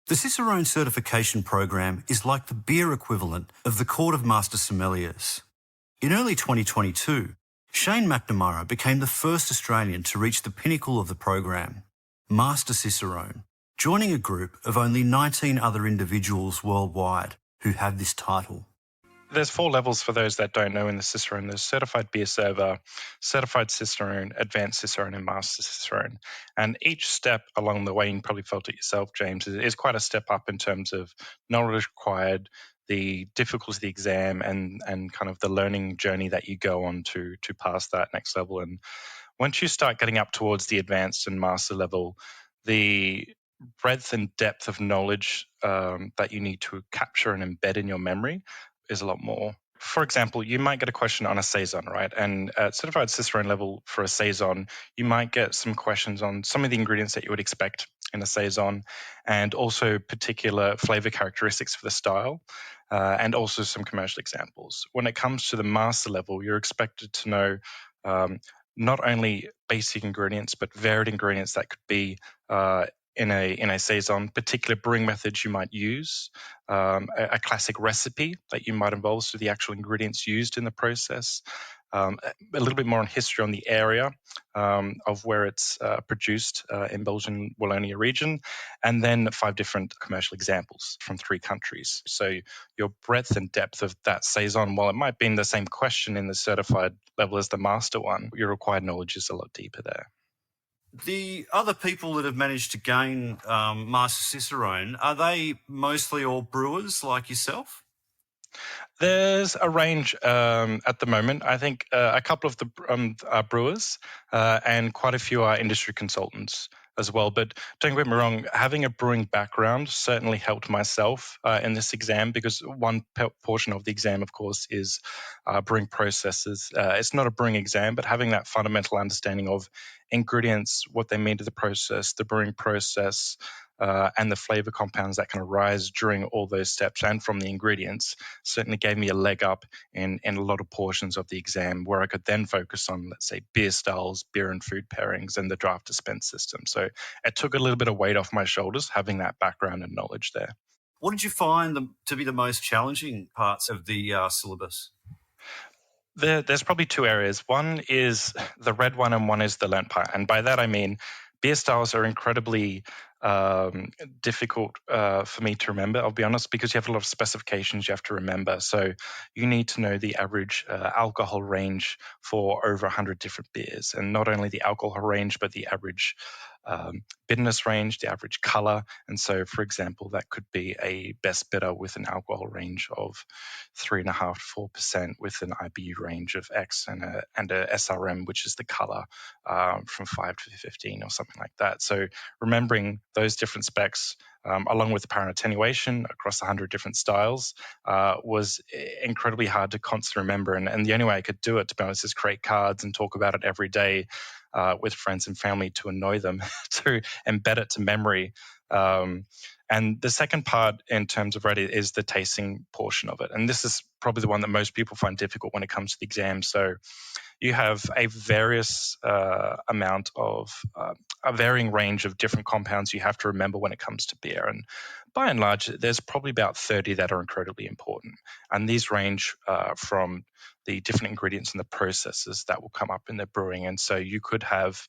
The Cicerone Certification Program is like the beer equivalent of the Court of Master Sommeliers. In early 2022, Shane McNamara became the first Australian to reach the pinnacle of the program, Master Cicerone, joining a group of only 19 other individuals worldwide who have this title. There's 4 levels for those that don't know in the Cicerone. There's Certified Beer Server, Certified Cicerone, Advanced Cicerone, and Master Cicerone. And each step along the way, you probably felt it yourself, James, is quite a step up in terms of knowledge required, the difficulty of the exam, and kind of the learning journey that you go on to pass that next level. And once you start getting up towards the advanced and master level, the breadth and depth of knowledge that you need to capture and embed in your memory is a lot more. For example, you might get a question on a Saison, right? And at Certified Cicerone level for a Saison, you might get some questions on some of the ingredients that you would expect in a Saison, and also particular flavor characteristics for the style, and also some commercial examples. When it comes to the master level, you're expected to know not only basic ingredients, but varied ingredients that could be in a Saison, particular brewing methods you might use, a classic recipe that you might involve, so the actual ingredients used in the process, a little bit more on history on the area of where it's produced in Belgian Wallonia region, and then 5 different commercial examples from 3 countries. So your breadth and depth of that Saison, while it might be in the same question in the certified level as the master one, your required knowledge is a lot deeper there. The other people that have managed to gain Master Cicerone, are they mostly all brewers like yourself? There's a range at the moment. I think a couple of the are brewers and quite a few are industry consultants as well. But don't get me wrong, having a brewing background certainly helped myself in this exam, because one portion of the exam, of course, is brewing processes. It's not a brewing exam, but having that fundamental understanding of ingredients, what they mean to the process, the brewing process, and the flavor compounds that can arise during all those steps and from the ingredients certainly gave me a leg up in a lot of portions of the exam, where I could then focus on, let's say, beer styles, beer and food pairings, and the draft dispense system. So it took a little bit of weight off my shoulders having that background and knowledge there. What did you find to be the most challenging parts of the syllabus? There's probably 2 areas. One is the red one and one is the learnt part. And by that I mean beer styles are incredibly difficult for me to remember, I'll be honest, because you have a lot of specifications you have to remember. So you need to know the average alcohol range for over 100 different beers, and not only the alcohol range, but the average bitterness range, the average color. And so, for example, that could be a best bitter with an alcohol range of 3.5% to 4%, with an IBU range of X, and a SRM, which is the color, from 5 to 15 or something like that. So remembering those different specs, along with the apparent attenuation across 100 different styles, was incredibly hard to constantly remember. And the only way I could do it, to be honest, is create cards and talk about it every day with friends and family to annoy them, to embed it to memory. And the second part in terms of ready is the tasting portion of it. And this is probably the one that most people find difficult when it comes to the exam. So you have a varying range of different compounds you have to remember when it comes to beer. And by and large, there's probably about 30 that are incredibly important. And these range from the different ingredients and the processes that will come up in the brewing. And so you could have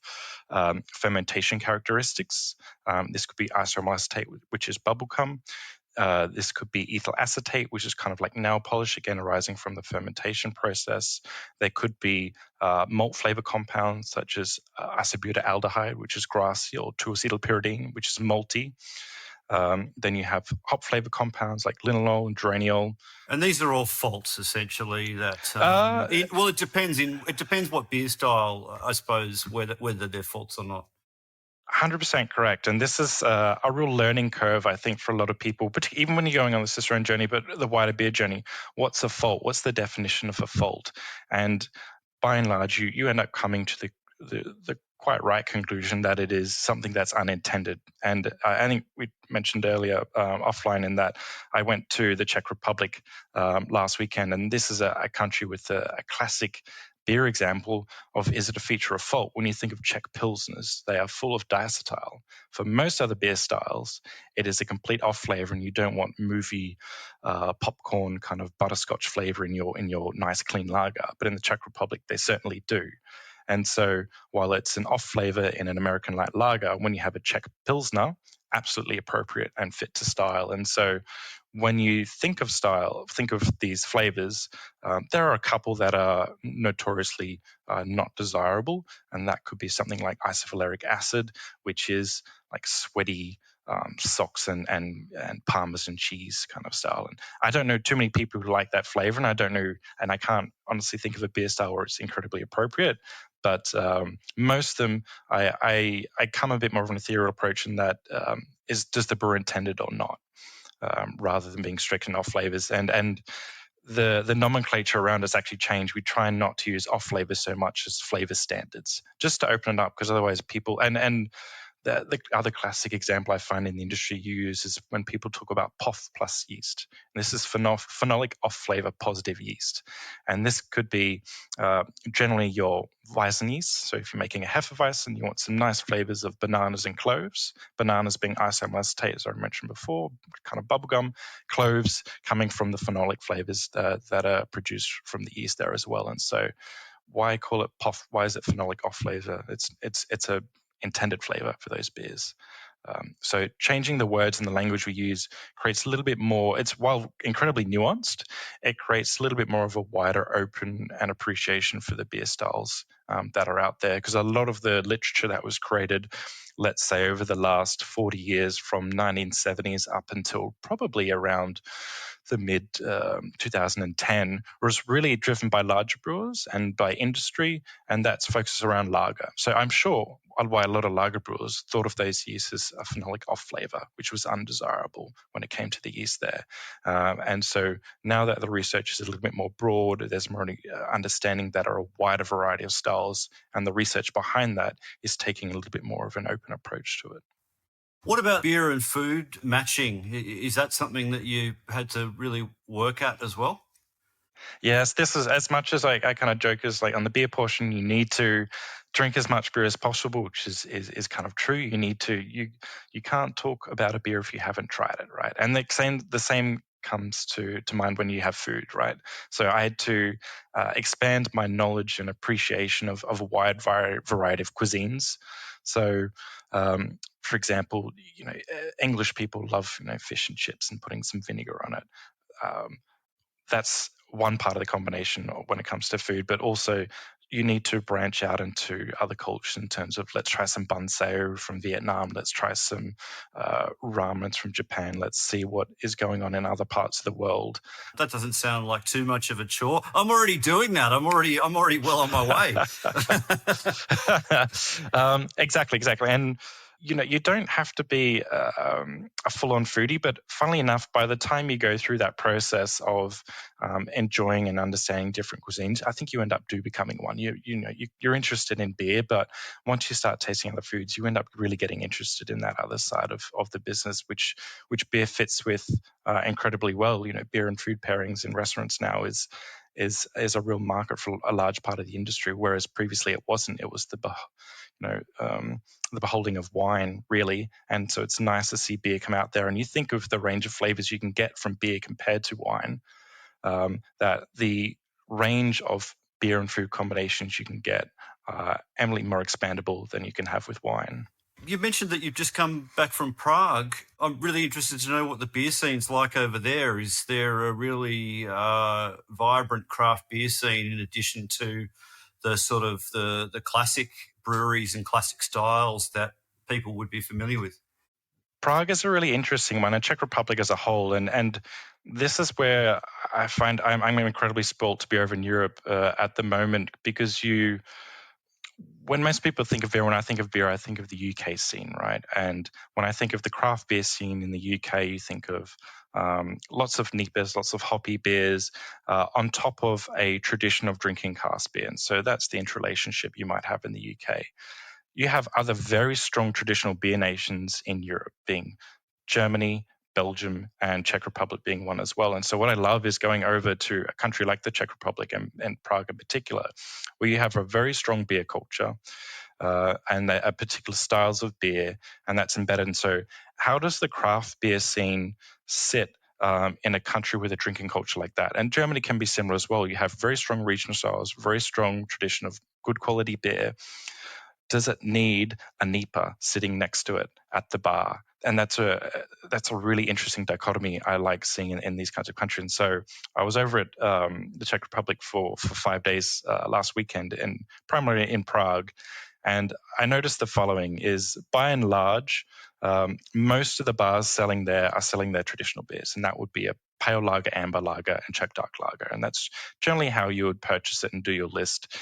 fermentation characteristics. This could be isomalacetate, which is bubblegum. This could be ethyl acetate, which is kind of like nail polish, again arising from the fermentation process. There could be malt flavor compounds such as isobutyraldehyde, which is grassy, or 2-acetylpyridine, which is malty. Then you have hop flavor compounds like linalool and geraniol. And these are all faults, essentially. It depends what beer style, I suppose, whether they're faults or not. 100% correct. And this is a real learning curve, I think, for a lot of people, but even when you're going on the Cicerone journey, but the wider beer journey. What's a fault? What's the definition of a fault? And by and large, you end up coming to the quite right conclusion that it is something that's unintended. And I think we mentioned earlier offline in that I went to the Czech Republic last weekend, and this is a country with a classic beer example of is it a feature or fault? When you think of Czech Pilsners, they are full of diacetyl. For most other beer styles, it is a complete off flavor, and you don't want movie popcorn kind of butterscotch flavor in your nice clean lager. But in the Czech Republic, they certainly do. And so while it's an off flavor in an American light lager, when you have a Czech Pilsner, absolutely appropriate and fit to style. And so when you think of style, think of these flavors, there are a couple that are notoriously not desirable, and that could be something like isovaleric acid, which is like sweaty socks and Parmesan cheese kind of style. And I don't know too many people who like that flavor, and I can't honestly think of a beer style where it's incredibly appropriate. But most of them, I come a bit more of an ethereal approach in that does the brewer intend it or not, rather than being strict on off flavors. And the nomenclature around us actually changed. We try not to use off flavors so much as flavor standards, just to open it up, because otherwise people and the other classic example I find in the industry use is when people talk about POF plus yeast. And this is phenolic off-flavor positive yeast. And this could be generally your Weizen yeast. So if you're making a Hefeweizen, you want some nice flavors of bananas and cloves. Bananas being isomalacetate, as I mentioned before, kind of bubblegum. Cloves coming from the phenolic flavors that are produced from the yeast there as well. And so why call it POF? Why is it phenolic off-flavor? It's a intended flavor for those beers. So changing the words and the language we use creates a little bit more, while incredibly nuanced, it creates a little bit more of a wider open and appreciation for the beer styles that are out there. Because a lot of the literature that was created, let's say over the last 40 years from 1970s up until probably around the mid 2010, was really driven by larger brewers and by industry, and that's focused around lager. So I'm sure why a lot of lager brewers thought of those yeasts as a phenolic off flavor, which was undesirable when it came to the yeast there. And so now that the research is a little bit more broad, there's more understanding that are a wider variety of styles, and the research behind that is taking a little bit more of an open approach to it. What about beer and food matching? Is that something that you had to really work at as well? Yes, this is as much as I kind of joke as like on the beer portion, you need to drink as much beer as possible, which is kind of true. You need to you can't talk about a beer if you haven't tried it, right? And the same comes to mind when you have food, right? So I had to expand my knowledge and appreciation of a wide variety of cuisines. So, for example, English people love fish and chips and putting some vinegar on it. That's one part of the combination when it comes to food, but also you need to branch out into other cultures in terms of let's try some banseo from Vietnam, let's try some ramens from Japan, let's see what is going on in other parts of the world. That doesn't sound like too much of a chore. I'm already doing that. I'm already well on my way. Exactly. And you don't have to be a full-on foodie, but funnily enough, by the time you go through that process of enjoying and understanding different cuisines, I think you end up becoming one. You're interested in beer, but once you start tasting other foods, you end up really getting interested in that other side of the business, which beer fits with incredibly well. Beer and food pairings in restaurants now is a real market for a large part of the industry, whereas previously it wasn't. It was the beholding of wine, really. And so it's nice to see beer come out there. And you think of the range of flavors you can get from beer compared to wine, that the range of beer and food combinations you can get are eminently more expandable than you can have with wine. You mentioned that you've just come back from Prague. I'm really interested to know what the beer scene's like over there. Is there a really vibrant craft beer scene in addition to the sort of the classic breweries and classic styles that people would be familiar with? Prague is a really interesting one, and Czech Republic as a whole. And this is where I find I'm incredibly spoiled to be over in Europe at the moment, because when most people think of beer, when I think of beer, I think of the UK scene, right? And when I think of the craft beer scene in the UK, you think of lots of neat beers, lots of hoppy beers, on top of a tradition of drinking cask beer. And so that's the interrelationship you might have in the UK. You have other very strong traditional beer nations in Europe, being Germany, Belgium and Czech Republic being one as well. And so what I love is going over to a country like the Czech Republic and Prague in particular, where you have a very strong beer culture and particular styles of beer, and that's embedded. And so how does the craft beer scene sit in a country with a drinking culture like that? And Germany can be similar as well. You have very strong regional styles, very strong tradition of good quality beer. Does it need a NEPA sitting next to it at the bar? And that's a really interesting dichotomy I like seeing in these kinds of countries. And so I was over at the Czech Republic for 5 days last weekend, and primarily in Prague. And I noticed the following is, by and large, most of the bars selling there are selling their traditional beers, and that would be a pale lager, amber lager, and Czech dark lager. And that's generally how you would purchase it and do your list.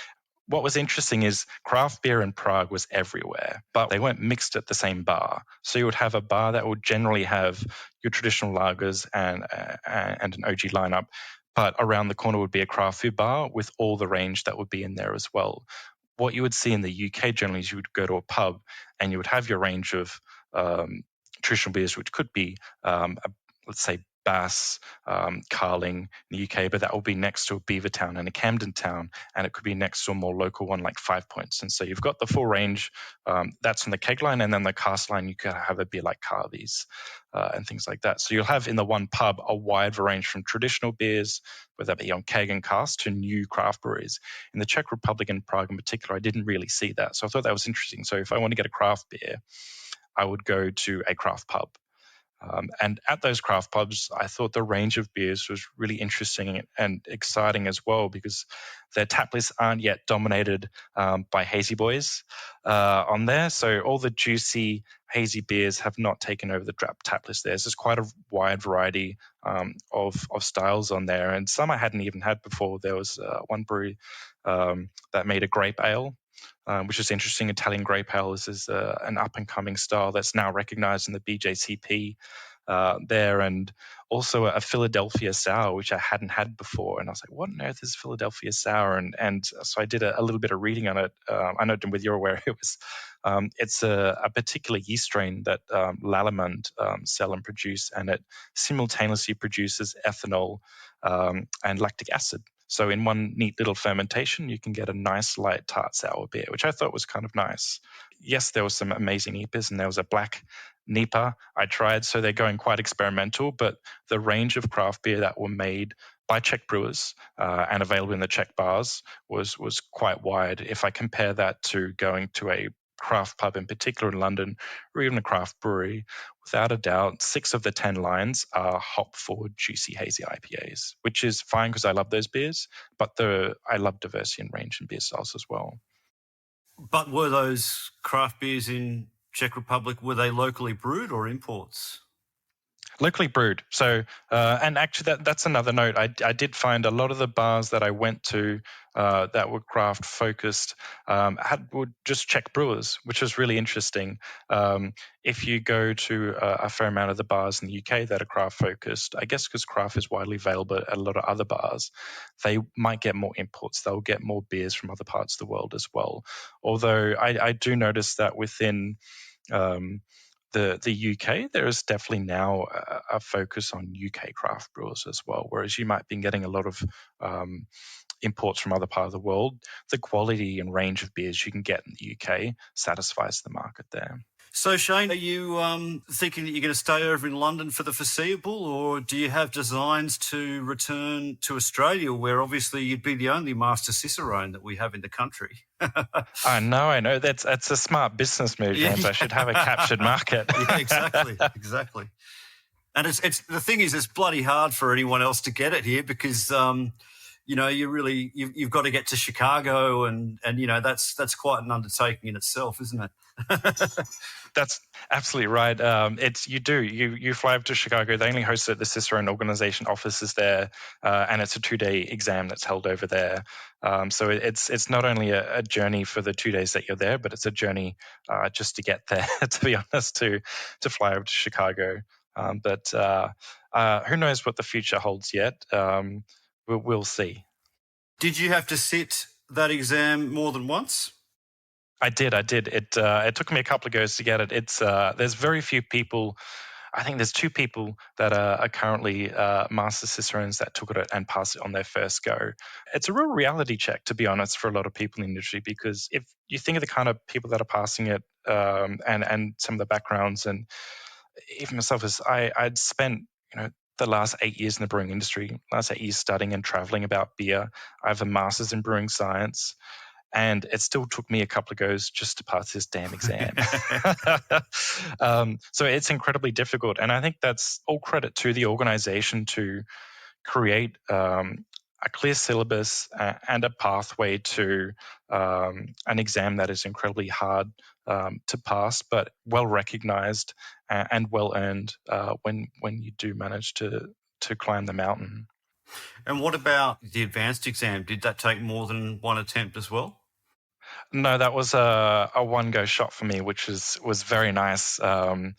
What was interesting is craft beer in Prague was everywhere, but they weren't mixed at the same bar. So you would have a bar that would generally have your traditional lagers and an OG lineup, but around the corner would be a craft beer bar with all the range that would be in there as well. What you would see in the UK generally is you would go to a pub and you would have your range of traditional beers, which could be, let's say, Bass, Carling in the UK, but that will be next to a Beavertown and a Camden Town, and it could be next to a more local one like 5 Points. And so you've got the full range. That's on the keg line, and then the cask line, you could have a beer like Carvy's and things like that. So you'll have in the one pub a wide range from traditional beers, whether that be on keg and cask, to new craft breweries. In the Czech Republic and Prague in particular, I didn't really see that. So I thought that was interesting. So if I want to get a craft beer, I would go to a craft pub. And at those craft pubs, I thought the range of beers was really interesting and exciting as well, because their tap lists aren't yet dominated by hazy boys on there. So all the juicy hazy beers have not taken over the tap list there. So there's quite a wide variety of styles on there, and some I hadn't even had before. There was one brewery that made a grape ale, which is interesting. Italian grape ale is an up-and-coming style that's now recognized in the BJCP there, and also a Philadelphia sour, which I hadn't had before. And I was like, what on earth is Philadelphia sour? And so I did a little bit of reading on it. I know, with you're aware, it's a particular yeast strain that Lallemand sell and produce, and it simultaneously produces ethanol and lactic acid. So in one neat little fermentation, you can get a nice light tart sour beer, which I thought was kind of nice. Yes, there was some amazing NEPAs, and there was a black NEPA I tried. So they're going quite experimental, but the range of craft beer that were made by Czech brewers and available in the Czech bars was quite wide. If I compare that to going to a craft pub in particular in London, or even a craft brewery, without a doubt, 6 of the 10 lines are hop-forward, juicy, hazy IPAs, which is fine because I love those beers, but I love diversity and range in beer styles as well. But were those craft beers in Czech Republic, were they locally brewed or imports? Locally brewed. So, and actually that's another note. I did find a lot of the bars that I went to that were craft focused were just Czech brewers, which was really interesting. If you go to a fair amount of the bars in the UK that are craft focused, I guess because craft is widely available at a lot of other bars, they might get more imports. They'll get more beers from other parts of the world as well. Although I do notice that within the UK, there is definitely now a focus on UK craft brewers as well, whereas you might be getting a lot of imports from other parts of the world. The quality and range of beers you can get in the UK satisfies the market there. So, Shane, are you thinking that you're going to stay over in London for the foreseeable, or do you have designs to return to Australia, where obviously you'd be the only Master Cicerone that we have in the country? I know. That's a smart business move, James. I should have a captured market. Yeah, exactly. And it's the thing is, it's bloody hard for anyone else to get it here because you've got to get to Chicago, and that's quite an undertaking in itself, isn't it? That's absolutely right. You fly up to Chicago. They only host it at the Cicerone organization offices there, and it's a 2-day exam that's held over there. So it's not only a journey for the 2 days that you're there, but it's a journey just to get there. To be honest, to fly over to Chicago. But who knows what the future holds yet? We'll see. Did you have to sit that exam more than once? I did. It took me a couple of goes to get it. There's very few people I think there's 2 people that are currently Master Cicerones that took it and passed it on their first go. It's a real reality check, to be honest, for a lot of people in the industry, because if you think of the kind of people that are passing it, and some of the backgrounds, and even myself, as I'd spent, the last 8 years in the brewing industry, last 8 years studying and traveling about beer. I have a master's in brewing science, and it still took me a couple of goes just to pass this damn exam. So it's incredibly difficult. And I think that's all credit to the organization to create a clear syllabus and a pathway to an exam that is incredibly hard to pass, but well recognized and well earned when you do manage to climb the mountain. And what about the advanced exam? Did that take more than one attempt as well? No, that was a one-go shot for me, which was very nice for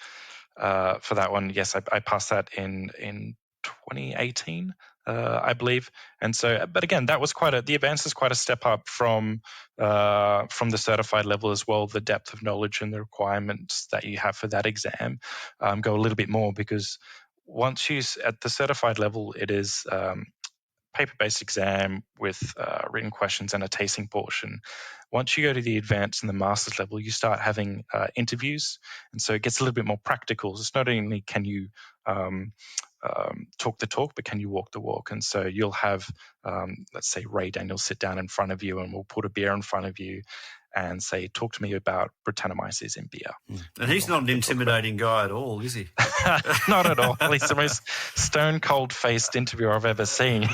that one. Yes, I passed that in 2018, I believe. And so, but again, that was the advance is quite a step up from the certified level as well. The depth of knowledge and the requirements that you have for that exam go a little bit more, because once you at the certified level, it is paper-based exam with written questions and a tasting portion. Once you go to the advanced and the master's level, you start having interviews, and so it gets a little bit more practical. It's not only can you talk the talk, but can you walk the walk? And so you'll have, let's say, Ray Daniels sit down in front of you, and we'll put a beer in front of you and say, talk to me about Brettanomyces in beer. And he's not an intimidating guy at all, is he? Not at all. He's the most stone cold faced interviewer I've ever seen.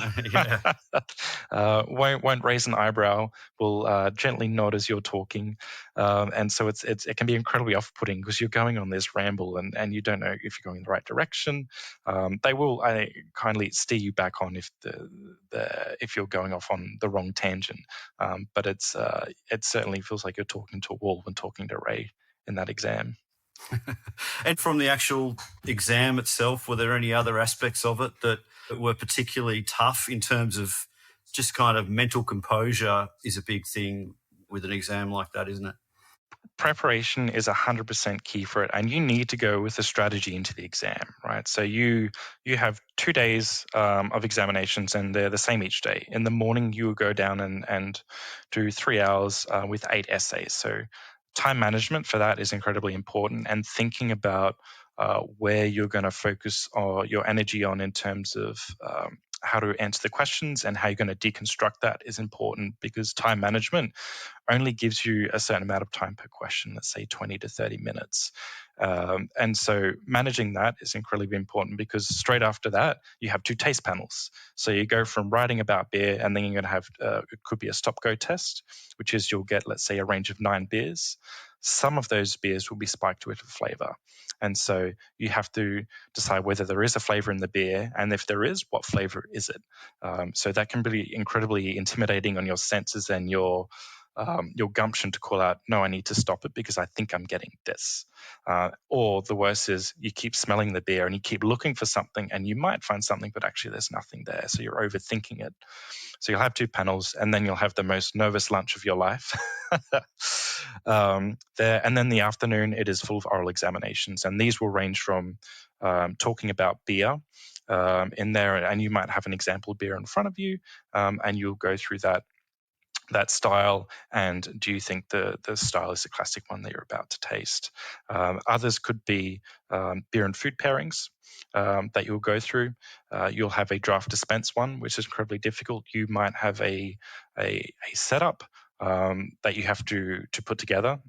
Won't raise an eyebrow, will gently nod as you're talking. And so it can be incredibly off putting, because you're going on this ramble and you don't know if you're going in the right direction. They will kindly steer you back on if you're going off on the wrong tangent. But it certainly feels like you're talking to a wall when talking to Ray in that exam. And from the actual exam itself, were there any other aspects of it that were particularly tough in terms of just kind of mental composure is a big thing with an exam like that, isn't it? Preparation is 100% key for it, and you need to go with a strategy into the exam, right? So you have 2 days of examinations, and they're the same each day. In the morning, you will go down and do 3 hours with 8 essays. So time management for that is incredibly important, and thinking about where you're going to focus your energy on in terms of how to answer the questions and how you're going to deconstruct that is important, because time management only gives you a certain amount of time per question, let's say 20 to 30 minutes. And so managing that is incredibly important, because straight after that, you have 2 taste panels. So you go from writing about beer, and then you're going to have, it could be a stop-go test, which is you'll get, let's say, a range of 9 beers. Some of those beers will be spiked with flavor. And so you have to decide whether there is a flavor in the beer, and if there is, what flavor is it? So that can be incredibly intimidating on your senses and your gumption to call out, no, I need to stop it because I think I'm getting this. Or the worst is you keep smelling the beer and you keep looking for something, and you might find something, but actually there's nothing there. So you're overthinking it. So you'll have 2 panels, and then you'll have the most nervous lunch of your life. There, and then the afternoon, it is full of oral examinations, and these will range from talking about beer in there, and you might have an example beer in front of you, and you'll go through that style, and do you think the style is the classic one that you're about to taste? Others could be beer and food pairings that you'll go through. You'll have a draft dispense one, which is incredibly difficult. You might have a setup that you have to put together,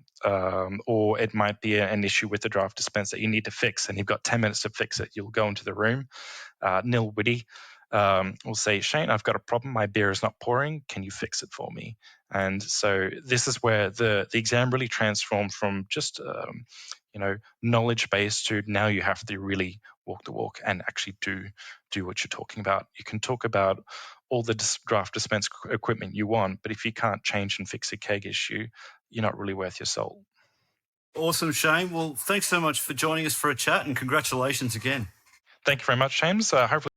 or it might be an issue with the draft dispense that you need to fix, and you've got 10 minutes to fix it. You'll go into the room, nil witty, will say, Shane, I've got a problem. My beer is not pouring. Can you fix it for me? And so this is where the exam really transformed from just knowledge based to now you have to really walk the walk and actually do what you're talking about. You can talk about all the draft dispense equipment you want, but if you can't change and fix a keg issue, you're not really worth your salt. Awesome, Shane. Well, thanks so much for joining us for a chat, and congratulations again. Thank you very much, James. Hopefully